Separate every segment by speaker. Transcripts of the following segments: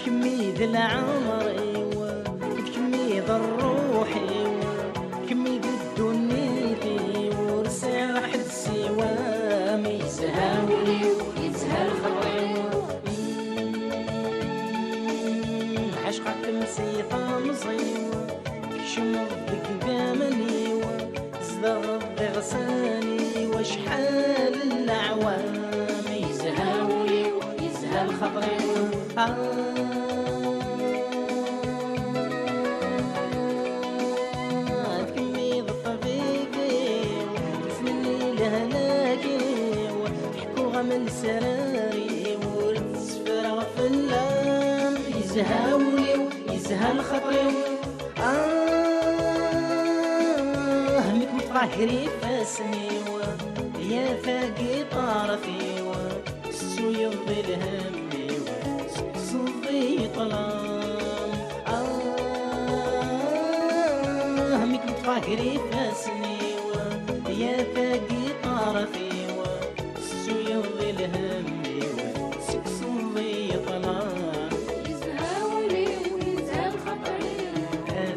Speaker 1: كميد العمر كميد الروح كميد الدنيا ورسع واحد سوا ما يزهاولي ويزهى الخطر عشقك مسيطة مصيوة كشمر بقدامني زدر غساني وشحال الأعوام يزهاولي ويزهى الخطر كميد الطبيبي فني لهلاكي وحكوها من سراري ورد سفرة في اللام يزهاولي ويزهى الخطر مك مطهري فاسني يا فاقي طرفي السو يضي الهمي صدي طلام مك مطهري فاسني يا فاقي طرفي السو يضي الهمي صدي طلام
Speaker 2: يزهاولي ويزهى الخطر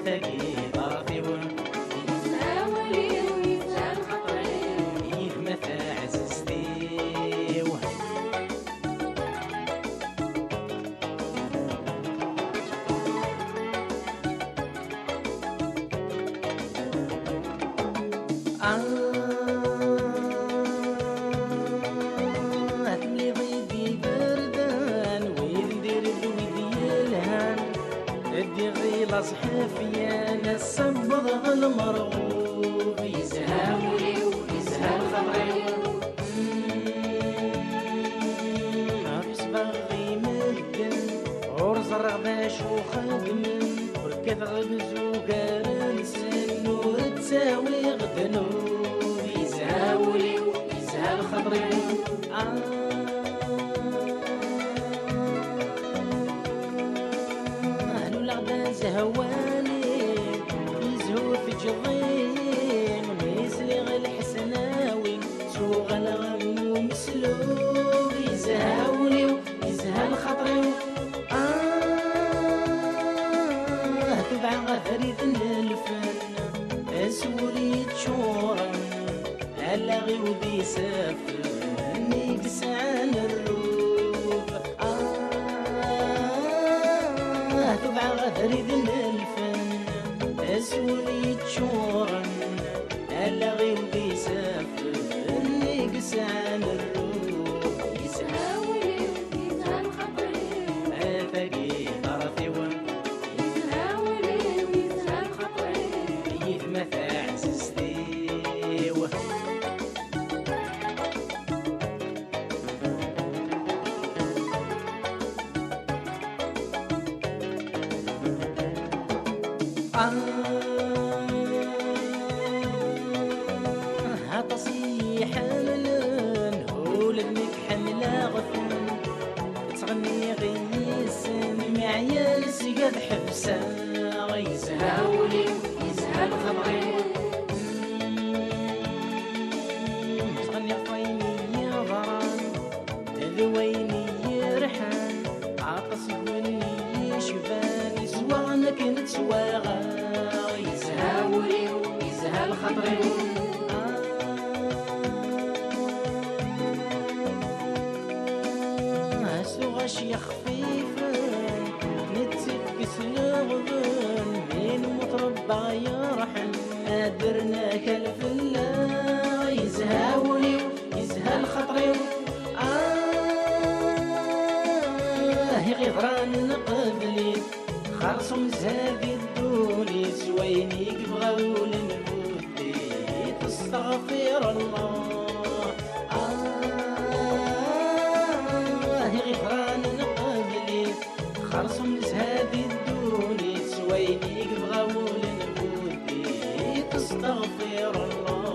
Speaker 1: فاقي طرفي تملي ضيقي بردان ويندير بويدي الهان ادي غيلا صحافيا نصبغ المرغوب يزهاولي ويزهى الخضر عرس بغي مدن عرس رغباش وخدم وركض غبزو قارنسن ورتساوي غدنوب يزهاولي ويزهى الخضر أهلو الغدا زهواني يزهو في جضيم ميسلي الحسناوي سوغ الغم ومسلوب يزهاولي ويزهى الخطر تبع غفريد الفن اسوري تشورن الغي وذي سافر نيقس عن الروف تبع غفريد الفن اسوري تشورن الغي وذي سافر نيقس عن الروف
Speaker 2: يزهاولي ويزهى الخطر
Speaker 1: فاقي طرفي
Speaker 2: يزهاولي ويزهى الخطر
Speaker 1: كيف ما فعززتي هتصيح حملن هو لبنك حملة غفن تغني غيسن معيال سقاد حبسة يزهاولي ويزهى الخضر تغني طيني يا ضران ذويني يرحان عطس يقولني شبان سوانا كنت سواغا يزهاولي ويزهى الخضر سوغاش يا خفيفة نتسكس لغبن من مطربع يرحل درنا كلف الله يزهاولي ويزهى الخطر غيظران قبلي خرصم زادي الدولي سويني بغول نبودي تستغفر الله غيظران قبلي خرصم زادي الدولي سويني بغول نبودي تستغفر الله